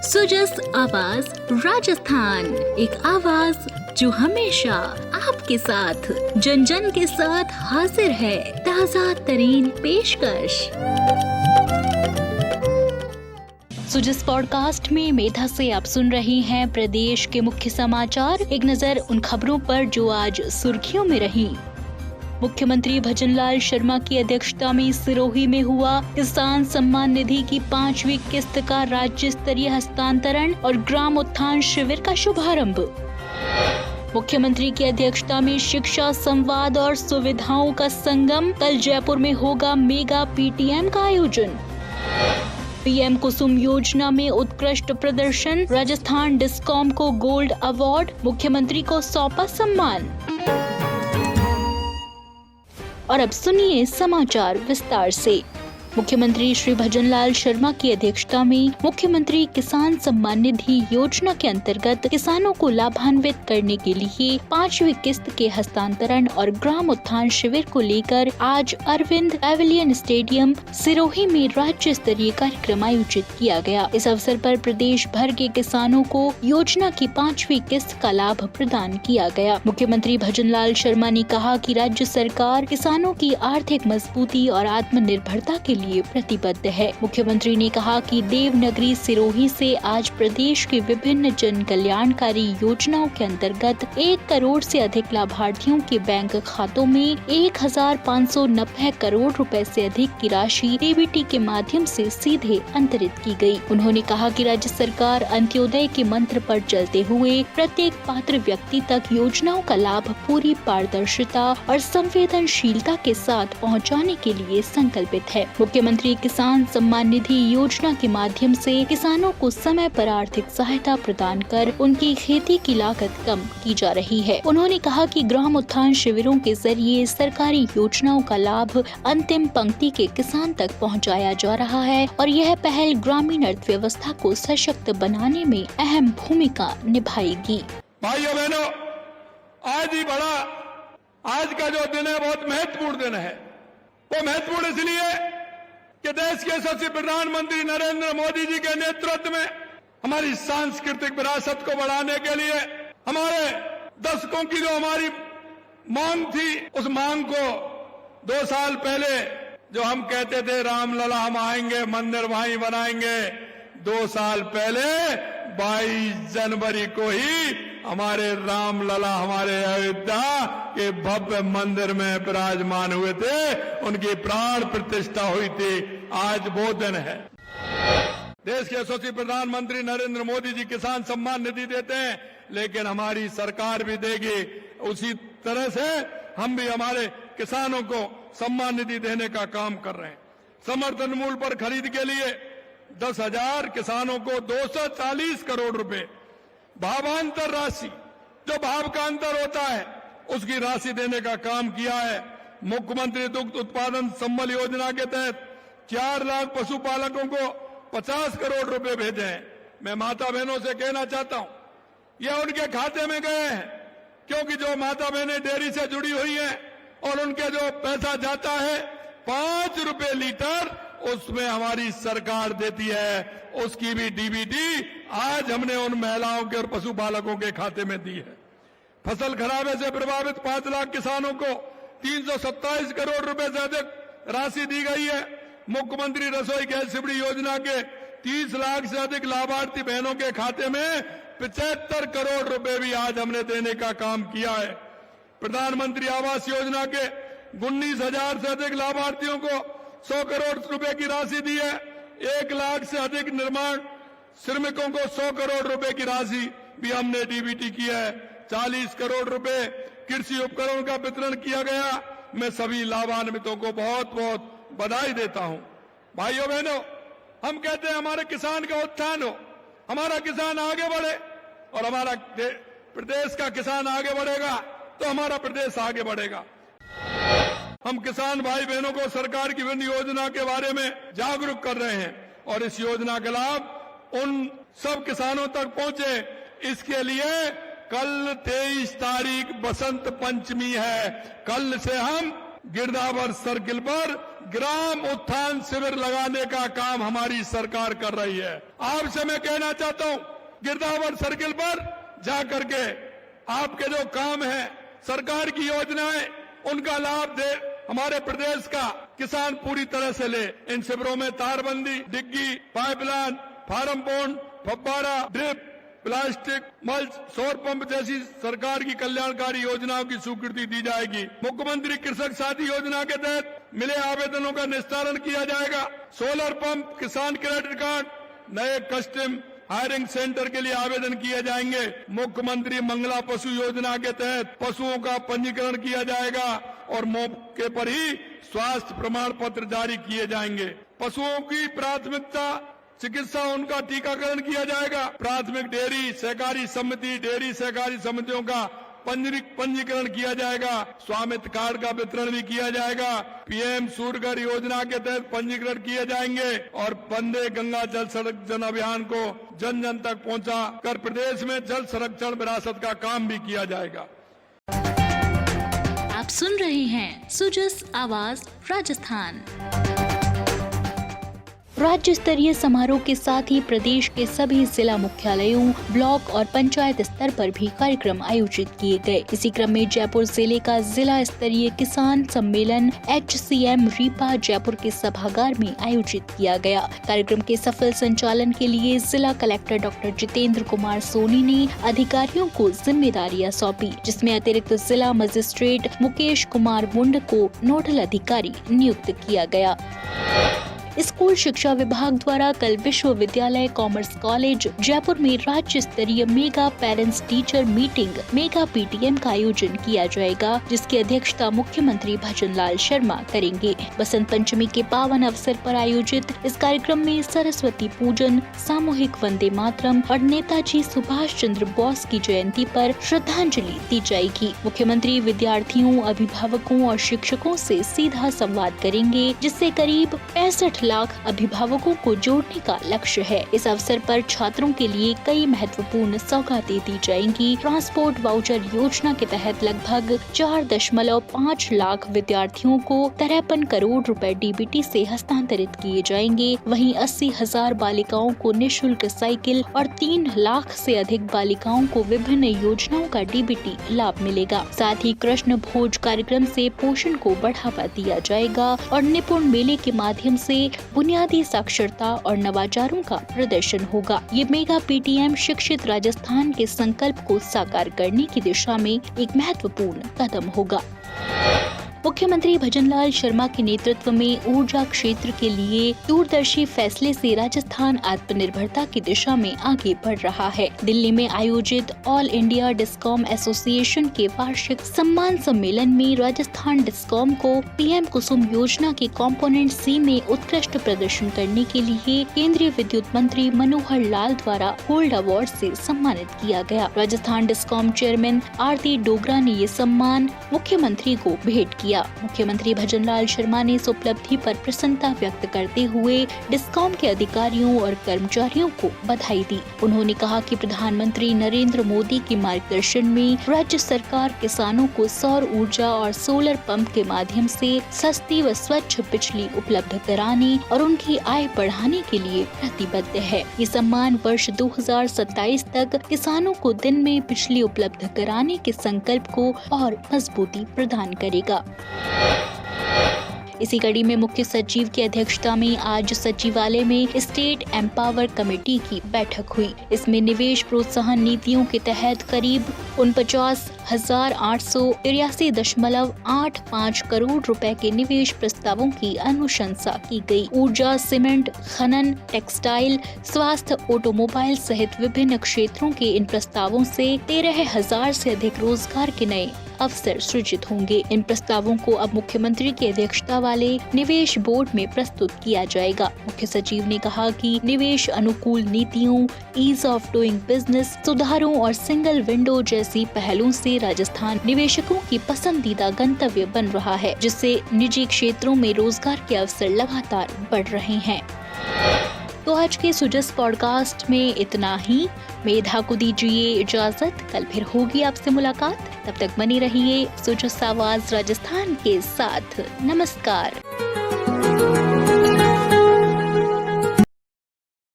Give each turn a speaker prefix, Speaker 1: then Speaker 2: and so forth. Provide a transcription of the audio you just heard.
Speaker 1: सुजस आवाज राजस्थान, एक आवाज जो हमेशा आपके साथ, जन जन के साथ हाजिर है। ताज़ा तरीन पेशकश। सुजस पॉडकास्ट में मेधा से आप सुन रहे हैं प्रदेश के मुख्य समाचार। एक नजर उन खबरों पर जो आज सुर्खियों में रही। मुख्यमंत्री भजनलाल शर्मा की अध्यक्षता में सिरोही में हुआ किसान सम्मान निधि की 5वीं किस्त का राज्य स्तरीय हस्तांतरण और ग्राम उत्थान शिविर का शुभारंभ। मुख्यमंत्री की अध्यक्षता में शिक्षा, संवाद और सुविधाओं का संगम। कल जयपुर में होगा मेगा पीटीएम का आयोजन। पीएम कुसुम योजना में उत्कृष्ट प्रदर्शन, राजस्थान डिस्कॉम को गोल्ड अवार्ड, मुख्यमंत्री को सौंपा सम्मान। और अब सुनिए समाचार विस्तार से। मुख्यमंत्री श्री भजनलाल शर्मा की अध्यक्षता में मुख्यमंत्री किसान सम्मान निधि योजना के अंतर्गत किसानों को लाभान्वित करने के लिए 5वीं किस्त के हस्तांतरण और ग्राम उत्थान शिविर को लेकर आज अरविंद पैविलियन स्टेडियम सिरोही में राज्य स्तरीय कार्यक्रम आयोजित किया गया। इस अवसर पर प्रदेश भर के किसानों को योजना की 5वीं किस्त का लाभ प्रदान किया गया। मुख्यमंत्री भजनलाल शर्मा ने कहा कि राज्य सरकार किसानों की आर्थिक मजबूती और आत्मनिर्भरता के लिए प्रतिबद्ध है। मुख्यमंत्री ने कहा कि देवनगरी सिरोही से आज प्रदेश के विभिन्न जन कल्याणकारी योजनाओं के अंतर्गत 1 करोड़ से अधिक लाभार्थियों के बैंक खातों में 1590 करोड़ रुपए से अधिक की राशि डीबीटी के माध्यम से सीधे अंतरित की गई। उन्होंने कहा कि राज्य सरकार अंत्योदय के मंत्र पर चलते हुए प्रत्येक पात्र व्यक्ति तक योजनाओं का लाभ पूरी पारदर्शिता और संवेदनशीलता के साथ पहुंचाने के लिए संकल्पित है। मुख्यमंत्री किसान सम्मान निधि योजना के माध्यम से किसानों को समय पर आर्थिक सहायता प्रदान कर उनकी खेती की लागत कम की जा रही है। उन्होंने कहा कि ग्राम उत्थान शिविरों के जरिए सरकारी योजनाओं का लाभ अंतिम पंक्ति के किसान तक पहुंचाया जा रहा है और यह पहल ग्रामीण अर्थव्यवस्था को सशक्त बनाने में अहम भूमिका निभाएगी।
Speaker 2: भाइयों बहनों, आज का जो दिन है बहुत महत्वपूर्ण दिन है। वो महत्वपूर्ण इसलिए कि देश के यशस्वी प्रधानमंत्री नरेंद्र मोदी जी के नेतृत्व में हमारी सांस्कृतिक विरासत को बढ़ाने के लिए हमारे दशकों की जो हमारी मांग थी, उस मांग को 2 साल पहले जो हम कहते थे रामलला हम आएंगे, मंदिर वहीं बनाएंगे, 2 साल पहले 22 जनवरी को ही हमारे रामलला हमारे अयोध्या के भव्य मंदिर में विराजमान हुए थे, उनकी प्राण प्रतिष्ठा हुई थी। आज वो दिन है। देश के यशस्वी प्रधानमंत्री नरेंद्र मोदी जी किसान सम्मान निधि देते हैं, लेकिन हमारी सरकार भी देगी। उसी तरह से हम भी हमारे किसानों को सम्मान निधि देने का काम कर रहे हैं। समर्थन मूल्य पर खरीद के लिए 10,000 किसानों को 240 करोड़ रुपए भावांतर राशि, जो भाव का अंतर होता है, उसकी राशि देने का काम किया है। मुख्यमंत्री दुग्ध उत्पादन संबल योजना के तहत 4 लाख पशुपालकों को 50 करोड़ रुपए भेजे हैं। मैं माता बहनों से कहना चाहता हूं, यह उनके खाते में गए हैं, क्योंकि जो माता बहनें डेयरी से जुड़ी हुई हैं और उनके जो पैसा जाता है 5 रुपए लीटर, उसमें हमारी सरकार देती है। उसकी भी डीबीटी आज हमने उन महिलाओं के और पशुपालकों के खाते में दी है। फसल खराबे से प्रभावित 5 लाख किसानों को 327 करोड़ रुपए से अधिक राशि दी गई है। मुख्यमंत्री रसोई गैस सब्सिडी योजना के 30 लाख से अधिक लाभार्थी बहनों के खाते में 75 करोड़ रुपए भी आज हमने देने का काम किया है। प्रधानमंत्री आवास योजना के 19,000 से अधिक लाभार्थियों को 100 करोड़ रुपए की राशि दी है। 1 लाख से अधिक निर्माण श्रमिकों को 100 करोड़ रुपए की राशि भी हमने डीबीटी की है। 40 करोड़ रुपए कृषि उपकरणों का वितरण किया गया। मैं सभी लाभान्वितों को बहुत बहुत बधाई देता हूं। भाइयों बहनों, हम कहते हैं हमारे किसान का उत्थान हो, हमारा किसान आगे बढ़े, और हमारा प्रदेश का किसान आगे बढ़ेगा तो हमारा प्रदेश आगे बढ़ेगा। हम किसान भाई बहनों को सरकार की विभिन्न योजना के बारे में जागरूक कर रहे हैं और इस योजना का लाभ उन सब किसानों तक पहुंचे, इसके लिए कल 23 तारीख बसंत पंचमी है। कल से हम गिरदावर सर्किल पर ग्राम उत्थान शिविर लगाने का काम हमारी सरकार कर रही है। आपसे मैं कहना चाहता हूं, गिरदावर सर्किल पर जाकर के आपके जो काम है, सरकार की योजनाएं, उनका लाभ दे। हमारे प्रदेश का किसान पूरी तरह से ले। इन शिविरों में तारबंदी, डिग्गी, पाइपलाइन, फार्म पॉन्ड, फव्वारा, ड्रिप, प्लास्टिक, मल्च, सौर पंप जैसी सरकार की कल्याणकारी योजनाओं की स्वीकृति दी जाएगी। मुख्यमंत्री कृषक साथी योजना के तहत मिले आवेदनों का निस्तारण किया जाएगा। सोलर पंप, किसान क्रेडिट कार्ड, नए कस्टम हायरिंग सेंटर के लिए आवेदन किए जाएंगे। मुख्यमंत्री मंगला पशु योजना के तहत पशुओं का पंजीकरण किया जाएगा और मौके पर ही स्वास्थ्य प्रमाण पत्र जारी किए जाएंगे। पशुओं की प्राथमिकता चिकित्सा, उनका टीकाकरण किया जाएगा। प्राथमिक डेयरी सहकारी समिति, डेयरी सहकारी समितियों का पंजीकरण किया जाएगा। स्वामित्व कार्ड का वितरण भी किया जाएगा। पीएम सूर्यघर योजना के तहत पंजीकरण किए जाएंगे और वंदे गंगा जल संरक्षण अभियान को जन जन तक पहुंचा कर प्रदेश में जल संरक्षण विरासत का काम भी किया जाएगा।
Speaker 1: आप सुन रहे हैं सुजस आवाज राजस्थान। राज्य स्तरीय समारोह के साथ ही प्रदेश के सभी जिला मुख्यालयों, ब्लॉक और पंचायत स्तर पर भी कार्यक्रम आयोजित किए गए। इसी क्रम में जयपुर जिले का जिला स्तरीय किसान सम्मेलन HCM रीपा जयपुर के सभागार में आयोजित किया गया। कार्यक्रम के सफल संचालन के लिए जिला कलेक्टर डॉक्टर जितेंद्र कुमार सोनी ने अधिकारियों को जिम्मेदारियां सौंपी, जिसमें अतिरिक्त जिला मजिस्ट्रेट मुकेश कुमार मुंड को नोडल अधिकारी नियुक्त किया गया। स्कूल शिक्षा विभाग द्वारा कल विश्वविद्यालय कॉमर्स कॉलेज जयपुर में राज्य स्तरीय mega parents teacher meeting mega PTM का आयोजन किया जाएगा, जिसकी अध्यक्षता मुख्यमंत्री भजनलाल शर्मा करेंगे। बसंत पंचमी के पावन अवसर पर आयोजित इस कार्यक्रम में सरस्वती पूजन, सामूहिक वंदे मातरम और नेताजी सुभाष चंद्र बोस की जयंती पर श्रद्धांजलि दी जाएगी। मुख्यमंत्री विद्यार्थियों, अभिभावकों और शिक्षकों से सीधा संवाद करेंगे, जिससे करीब 65 लाख अभिभावकों को जोड़ने का लक्ष्य है। इस अवसर पर छात्रों के लिए कई महत्वपूर्ण सौगातें दी जाएंगी। ट्रांसपोर्ट वाउचर योजना के तहत लगभग 4.5 लाख विद्यार्थियों को 53 करोड़ रुपए DBT से हस्तांतरित किए जाएंगे। वहीं 80,000 बालिकाओं को निःशुल्क साइकिल और 3 लाख से अधिक बालिकाओं को विभिन्न योजनाओं का DBT लाभ मिलेगा। साथ ही कृष्ण भोज कार्यक्रम से पोषण को बढ़ावा दिया जाएगा और निपुण मेले के माध्यम से बुनियादी साक्षरता और नवाचारों का प्रदर्शन होगा। ये मेगा PTM शिक्षित राजस्थान के संकल्प को साकार करने की दिशा में एक महत्वपूर्ण कदम होगा। मुख्यमंत्री भजनलाल शर्मा के नेतृत्व में ऊर्जा क्षेत्र के लिए दूरदर्शी फैसले से राजस्थान आत्मनिर्भरता की दिशा में आगे बढ़ रहा है। दिल्ली में आयोजित ऑल इंडिया डिस्कॉम एसोसिएशन के वार्षिक सम्मान सम्मेलन में राजस्थान डिस्कॉम को PM कुसुम योजना के कंपोनेंट C में उत्कृष्ट प्रदर्शन करने के लिए केंद्रीय विद्युत मंत्री मनोहर लाल द्वारा गोल्ड अवार्ड से सम्मानित किया गया। राजस्थान डिस्कॉम चेयरमैन आरती डोगरा ने ये सम्मान मुख्यमंत्री को भेंट किया। मुख्यमंत्री भजनलाल शर्मा ने इस उपलब्धि पर प्रसन्नता व्यक्त करते हुए डिस्कॉम के अधिकारियों और कर्मचारियों को बधाई दी। उन्होंने कहा कि प्रधानमंत्री नरेंद्र मोदी के मार्गदर्शन में राज्य सरकार किसानों को सौर ऊर्जा और सोलर पंप के माध्यम से सस्ती व स्वच्छ बिजली उपलब्ध कराने और उनकी आय बढ़ाने के लिए प्रतिबद्ध है। ये सम्मान वर्ष 2027 तक किसानों को दिन में बिजली उपलब्ध कराने के संकल्प को और मजबूती प्रदान करेगा। इसी कड़ी में मुख्य सचिव की अध्यक्षता में आज सचिवालय में स्टेट एम्पावर कमेटी की बैठक हुई। इसमें निवेश प्रोत्साहन नीतियों के तहत करीब 49,883.85 करोड़ रुपए के निवेश प्रस्तावों की अनुशंसा की गई। ऊर्जा, सीमेंट, खनन, टेक्सटाइल, स्वास्थ्य, ऑटोमोबाइल सहित विभिन्न क्षेत्रों के इन प्रस्तावों से 13,000 से अधिक रोजगार के नए अवसर सृजित होंगे। इन प्रस्तावों को अब मुख्यमंत्री की अध्यक्षता वाले निवेश बोर्ड में प्रस्तुत किया जाएगा। मुख्य सचिव ने कहा कि निवेश अनुकूल नीतियों, ईज ऑफ डूइंग बिजनेस, सुधारों और सिंगल विंडो जैसी पहलों से राजस्थान निवेशकों की पसंदीदा गंतव्य बन रहा है, जिससे निजी क्षेत्रों में रोजगार के अवसर लगातार बढ़ रहे हैं। तो आज के सुजस पॉडकास्ट में इतना ही। मेधा को दीजिए इजाजत, कल फिर होगी आपसे मुलाकात। तब तक बनी रहिए सुजस आवाज राजस्थान के साथ। नमस्कार।